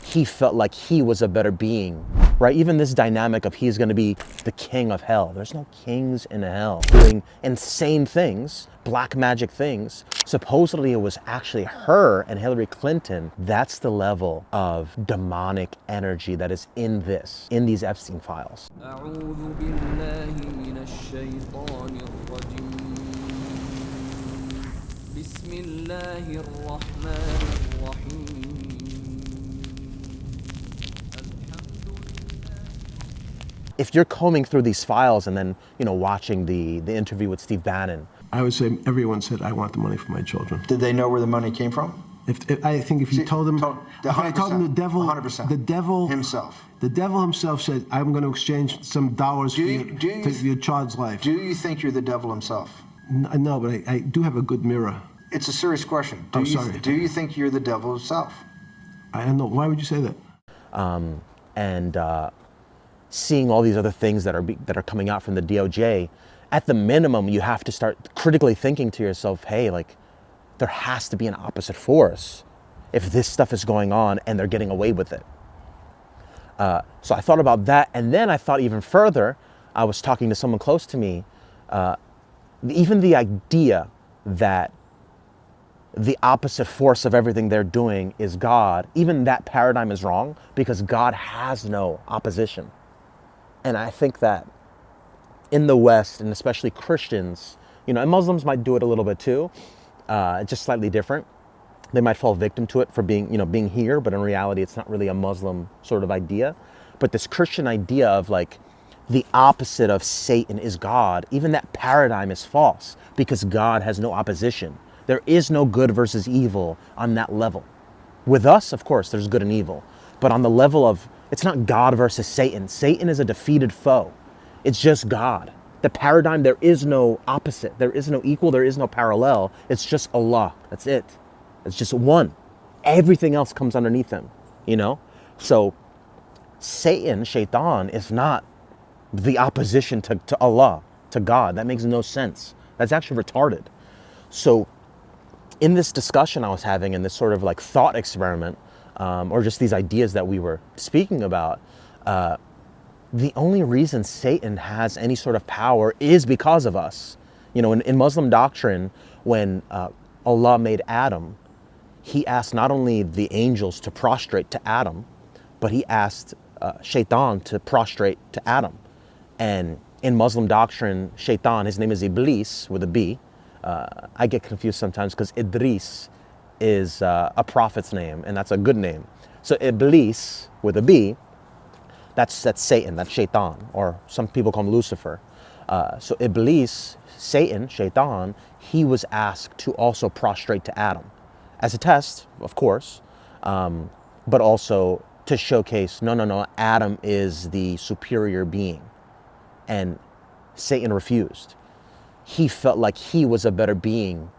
he felt like he was a better being, right? Even this dynamic of he's going to be the king of hell. There's no kings in hell doing insane things, black magic things. Supposedly it was actually her and Hillary Clinton. That's the level of demonic energy that is in these Epstein files. أعوذ بالله من الشيطان الرجيم بسم الله الرحمن الرحيم If you're combing through these files and then, watching the interview with Steve Bannon. I would say everyone said, I want the money for my children. Did they know where the money came from? I think if you told them, if I told them the devil, 100%. the devil himself said, I'm going to exchange some dollars for your child's life. Do you think you're the devil himself? No, but I do have a good mirror. It's a serious question. Sorry. Do you think you're the devil himself? I don't know. Why would you say that? Seeing all these other things that are coming out from the DOJ, at the minimum, you have to start critically thinking to yourself, hey, like, there has to be an opposite force if this stuff is going on and they're getting away with it. So I thought about that, and then I thought even further. I was talking to someone close to me. Even the idea that the opposite force of everything they're doing is God, even that paradigm is wrong, because God has no opposition. And I think that in the West, and especially Christians, and Muslims might do it a little bit too, just slightly different. They might fall victim to it for being here, but in reality, it's not really a Muslim sort of idea. But this Christian idea of like the opposite of Satan is God, even that paradigm is false because God has no opposition. There is no good versus evil on that level. With us, of course, there's good and evil, but on the level of, it's not God versus Satan. Satan is a defeated foe. It's just God. The paradigm, there is no opposite. There is no equal. There is no parallel. It's just Allah. That's it. It's just one. Everything else comes underneath him, So Satan, Shaytan, is not the opposition to Allah, to God. That makes no sense. That's actually retarded. So in this discussion I was having, in this sort of like thought experiment, or just these ideas that we were speaking about, the only reason Satan has any sort of power is because of us. In Muslim doctrine, when Allah made Adam, he asked not only the angels to prostrate to Adam, but he asked Shaytan to prostrate to Adam. And in Muslim doctrine, Shaytan, his name is Iblis with a B. I get confused sometimes because Idris is a prophet's name, and that's a good name. So Iblis with a B, that's Satan, that's Shaytan, or some people call him Lucifer. So Iblis, Satan, Shaytan, he was asked to also prostrate to Adam as a test, of course, but also to showcase, no, Adam is the superior being. And Satan refused. He felt like he was a better being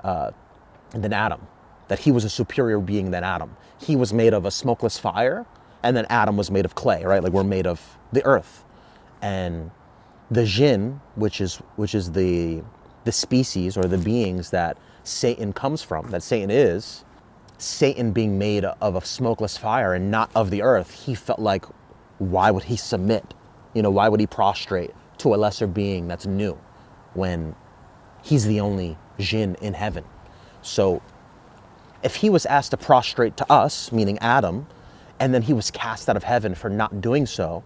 than Adam, that he was a superior being than Adam. He was made of a smokeless fire, and then Adam was made of clay, right? Like we're made of the earth. And the jinn, which is the species or the beings that Satan comes from, that Satan is, Satan being made of a smokeless fire and not of the earth, he felt like, why would he submit? Why would he prostrate to a lesser being that's new when he's the only jinn in heaven? So if he was asked to prostrate to us, meaning Adam, and then he was cast out of heaven for not doing so,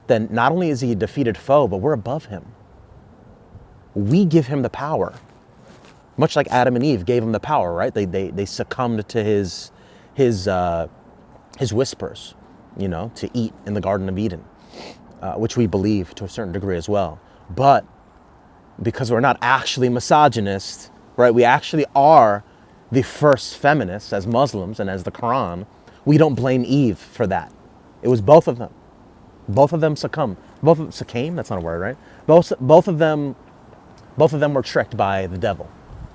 then not only is he a defeated foe, but we're above him. We give him the power, much like Adam and Eve gave him the power, right? They succumbed to his whispers, to eat in the Garden of Eden, which we believe to a certain degree as well. But because we're not actually misogynists, right? We actually are the first feminists as Muslims and as the Quran. We don't blame Eve for that. It was both of them. Both of them succumbed. Succumbed? That's not a word, right? Both of them were tricked by the devil.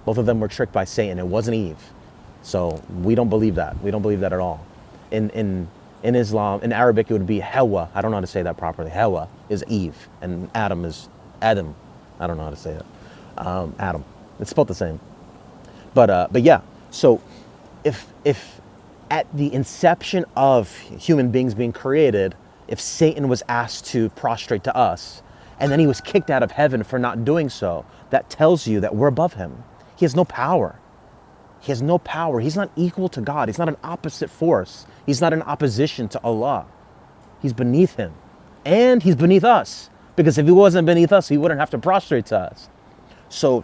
Both of them were tricked by Satan. It wasn't Eve. So we don't believe that. We don't believe that at all. In Islam, in Arabic, it would be Hawa. I don't know how to say that properly. Hawa is Eve, and Adam is Adam. I don't know how to say that. Adam. It's spelled the same. But yeah. So if at the inception of human beings being created, if Satan was asked to prostrate to us, and then he was kicked out of heaven for not doing so, that tells you that we're above him. He has no power. He has no power. He's not equal to God. He's not an opposite force. He's not in opposition to Allah. He's beneath him. And he's beneath us. Because if he wasn't beneath us, he wouldn't have to prostrate to us. So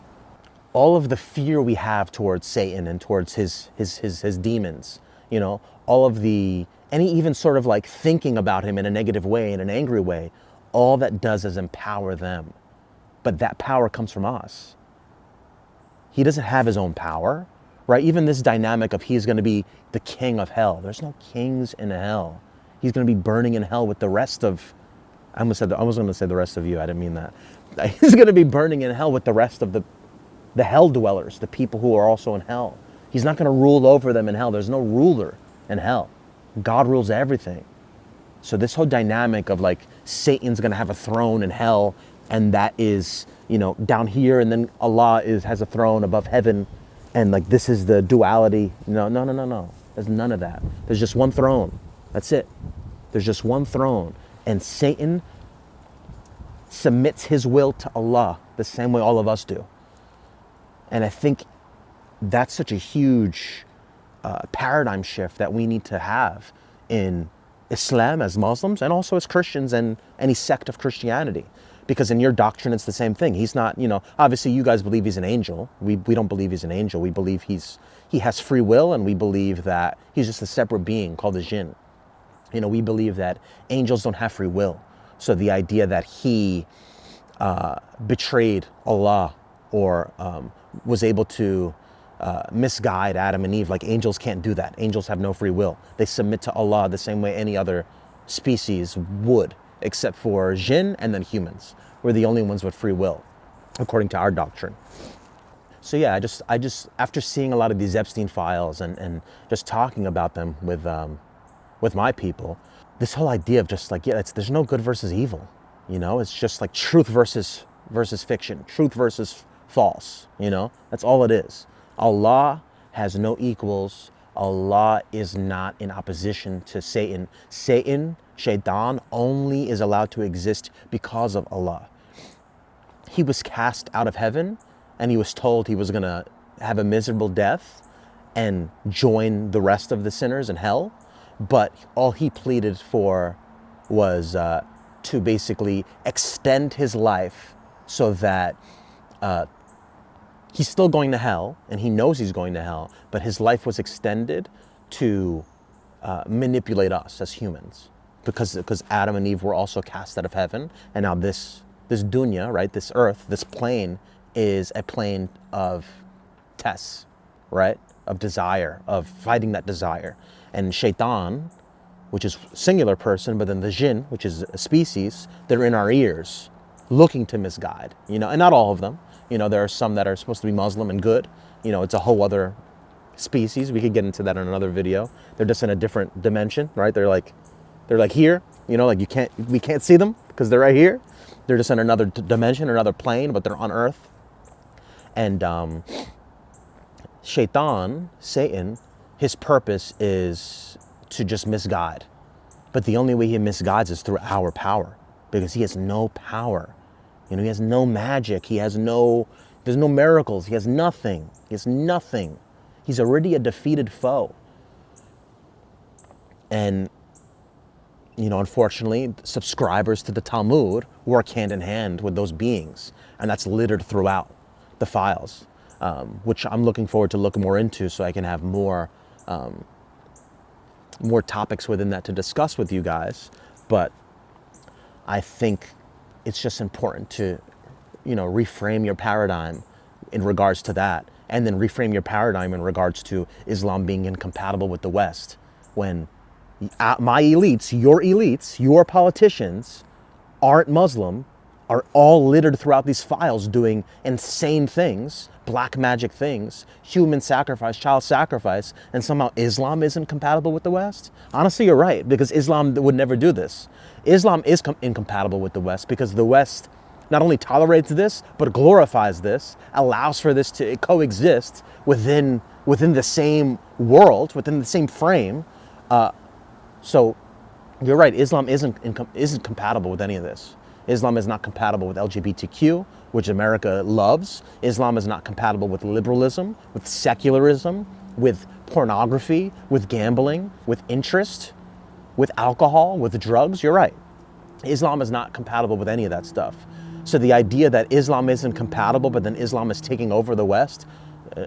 all of the fear we have towards Satan and towards his demons, you know, all of any even sort of like thinking about him in a negative way, in an angry way, all that does is empower them. But that power comes from us. He doesn't have his own power, right? Even this dynamic of he's going to be the king of hell. There's no kings in hell. He's going to be burning in hell with the rest of, I was going to say the rest of you. I didn't mean that. He's going to be burning in hell with the rest of the hell dwellers, the people who are also in hell. He's not going to rule over them in hell. There's no ruler in hell. God rules everything. So this whole dynamic of like Satan's going to have a throne in hell, and that is, you know, down here, and then Allah has a throne above heaven, and like this is the duality. No. There's none of that. There's just one throne. That's it. There's just one throne. And Satan submits his will to Allah the same way all of us do. And I think that's such a huge paradigm shift that we need to have in Islam as Muslims, and also as Christians and any sect of Christianity. Because in your doctrine, it's the same thing. He's not, you know, obviously you guys believe he's an angel. We don't believe he's an angel. We believe he has free will, and we believe that he's just a separate being called a jinn. You know, we believe that angels don't have free will. So the idea that he betrayed Allah or was able to misguide Adam and Eve, like angels can't do that. Angels have no free will. They submit to Allah the same way any other species would, except for jinn and then humans. We're the only ones with free will, according to our doctrine. So yeah, I just after seeing a lot of these Epstein files and just talking about them with my people, this whole idea of just like, yeah, there's no good versus evil. You know, it's just like truth versus fiction, truth versus false. You know, that's all it is. Allah has no equals. Allah is not in opposition to Satan. Shaytan, only is allowed to exist because of Allah. He was cast out of heaven, and he was told he was going to have a miserable death and join the rest of the sinners in hell. But all he pleaded for was to basically extend his life so that he's still going to hell, and he knows he's going to hell, but his life was extended to manipulate us as humans, because Adam and Eve were also cast out of heaven, and now this dunya, right, this earth, this plane is a plane of tests, right, of desire, of fighting that desire. And Shaytan, which is singular person, but then the jinn, which is a species, they're in our ears, looking to misguide, you know, and not all of them. You know, there are some that are supposed to be Muslim and good. You know, it's a whole other species. We could get into that in another video. They're just in a different dimension, right? They're like here, you know, like we can't see them because they're right here. They're just in another dimension, another plane, but they're on Earth. And Shaytan, Satan, his purpose is to just misguide. But the only way he misguides is through our power, because he has no power. You know, he has no magic. There's no miracles. He has nothing. He has nothing. He's already a defeated foe. And, you know, unfortunately, subscribers to the Talmud work hand in hand with those beings. And that's littered throughout the files, which I'm looking forward to look more into so I can have more topics within that to discuss with you guys. But I think it's just important to, you know, reframe your paradigm in regards to that, and then reframe your paradigm in regards to Islam being incompatible with the West. When my elites, your politicians aren't Muslim, are all littered throughout these files doing insane things, black magic things, human sacrifice, child sacrifice, and somehow Islam isn't compatible with the West? Honestly, you're right, because Islam would never do this. Islam is incompatible with the West because the West not only tolerates this, but glorifies this, allows for this to coexist within the same world, within the same frame. So you're right, Islam isn't compatible with any of this. Islam is not compatible with LGBTQ, which America loves. Islam is not compatible with liberalism, with secularism, with pornography, with gambling, with interest, with alcohol, with drugs. You're right. Islam is not compatible with any of that stuff. So the idea that Islam isn't compatible, but then Islam is taking over the West,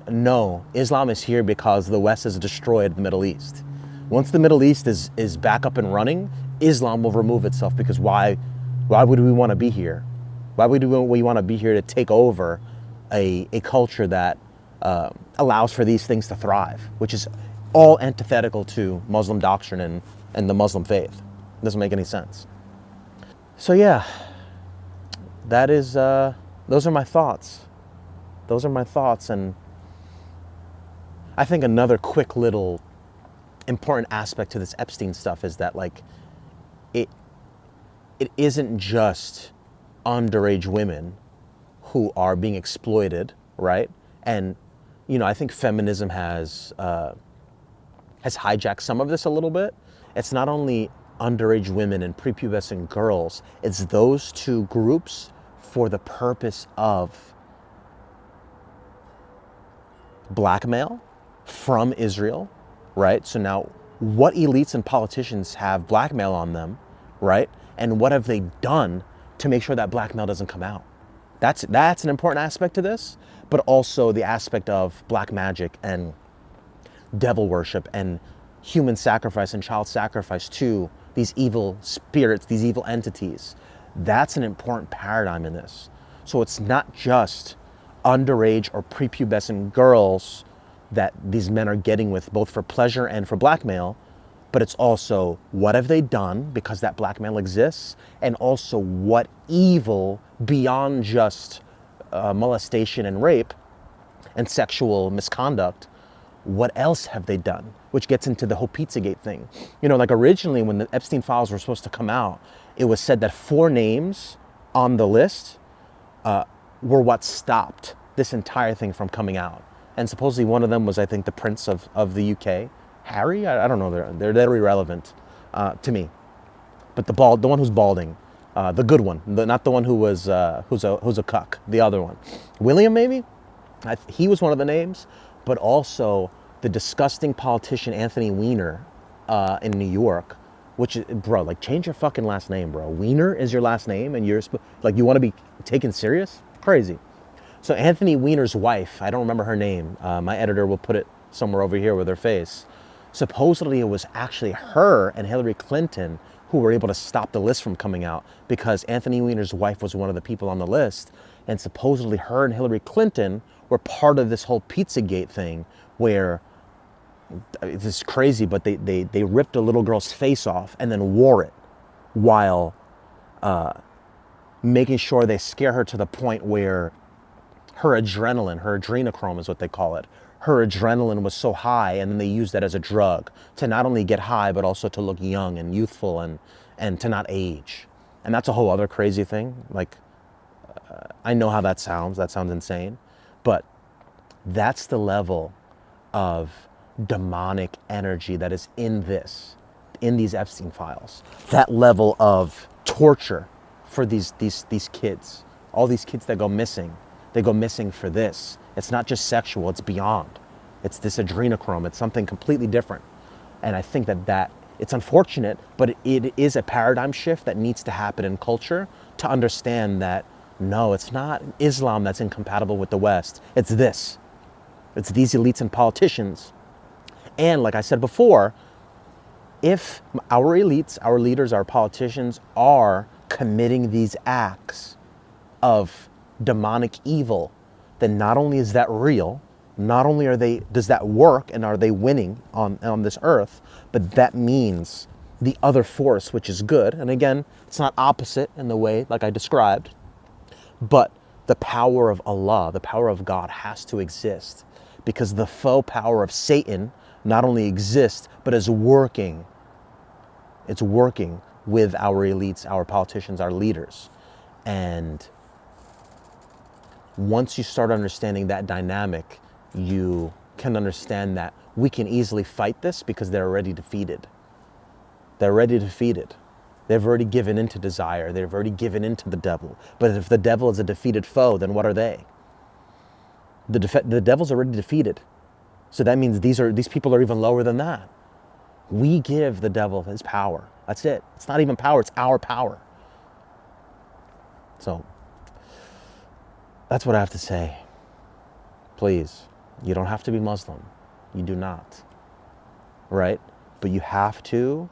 no. Islam is here because the West has destroyed the Middle East. Once the Middle East is back up and running, Islam will remove itself, because why would we want to be here? Why would we want to be here to take over a culture that allows for these things to thrive, which is all antithetical to Muslim doctrine and the Muslim faith? It doesn't make any sense. So yeah, that is, those are my thoughts. Those are my thoughts. And I think another quick little important aspect to this Epstein stuff is that, like, it isn't just underage women who are being exploited, right? And, you know, I think feminism has hijacked some of this a little bit. It's not only underage women and prepubescent girls, it's those two groups for the purpose of blackmail from Israel, right? So now, what elites and politicians have blackmail on them, right? And what have they done to make sure that blackmail doesn't come out? That's an important aspect to this, but also the aspect of black magic and devil worship and human sacrifice and child sacrifice to these evil spirits, these evil entities. That's an important paradigm in this. So it's not just underage or prepubescent girls that these men are getting with, both for pleasure and for blackmail, but it's also what have they done because that blackmail exists, and also what evil beyond just molestation and rape and sexual misconduct, what else have they done? Which gets into the whole Pizzagate thing. You know, like originally when the Epstein files were supposed to come out, it was said that 4 names on the list were what stopped this entire thing from coming out. And supposedly one of them was, I think, the Prince of the UK, Harry. I don't know. They're irrelevant to me. But the one who's balding, the good one, not the one who was who's a cuck. The other one, William maybe. He was one of the names, but also the disgusting politician Anthony Weiner in New York. Which, bro, like, change your fucking last name, bro. Weiner is your last name, and you're like, you want to be taken serious? Crazy. So Anthony Weiner's wife, I don't remember her name. My editor will put it somewhere over here with her face. Supposedly it was actually her and Hillary Clinton who were able to stop the list from coming out, because Anthony Weiner's wife was one of the people on the list. And supposedly her and Hillary Clinton were part of this whole Pizzagate thing where, this is crazy, but they ripped a little girl's face off and then wore it while making sure they scare her to the point where her adrenaline, her adrenochrome is what they call it, her adrenaline was so high, and then they used that as a drug to not only get high, but also to look young and youthful and to not age. And that's a whole other crazy thing. Like, I know how that sounds insane, but that's the level of demonic energy that is in these Epstein files. That level of torture for these kids, all these kids that go missing. They go missing for this. It's not just sexual, it's beyond. It's this adrenochrome, it's something completely different. And I think that it's unfortunate, but it is a paradigm shift that needs to happen in culture to understand that, no, it's not Islam that's incompatible with the West. It's this. It's these elites and politicians. And like I said before, if our elites, our leaders, our politicians are committing these acts of demonic evil, then not only is that real, not only does that work and are they winning on this earth, but that means the other force, which is good, and again, it's not opposite in the way like I described, but the power of Allah, the power of God has to exist, because the faux power of Satan not only exists, but is working. It's working with our elites, our politicians, our leaders. And Once you start understanding that dynamic, you can understand that we can easily fight this because they're already defeated. They're already defeated. They've already given into desire. They've already given into the devil. But if the devil is a defeated foe, then what are they? The devil's already defeated. So that means these people are even lower than that. We give the devil his power. That's it. It's not even power, it's our power. So that's what I have to say. Please, you don't have to be Muslim. You do not. Right? But you have to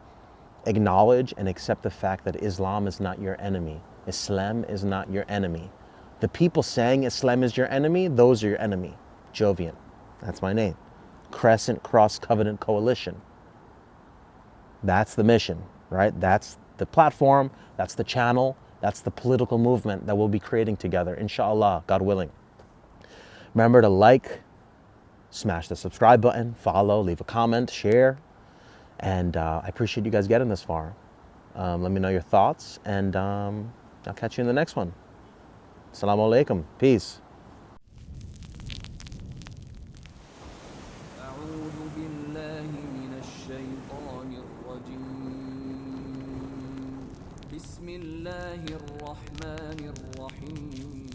acknowledge and accept the fact that Islam is not your enemy. Islam is not your enemy. The people saying Islam is your enemy, those are your enemy. Jovian, that's my name. Crescent Cross Covenant Coalition. That's the mission, right? That's the platform, that's the channel, that's the political movement that we'll be creating together, inshallah, God willing. Remember to like, smash the subscribe button, follow, leave a comment, share. And I appreciate you guys getting this far. Let me know your thoughts, and I'll catch you in the next one. Assalamu alaikum. Peace. أعوذ بالله من الشيطان الرجيم بسم الله الرحمن الرحيم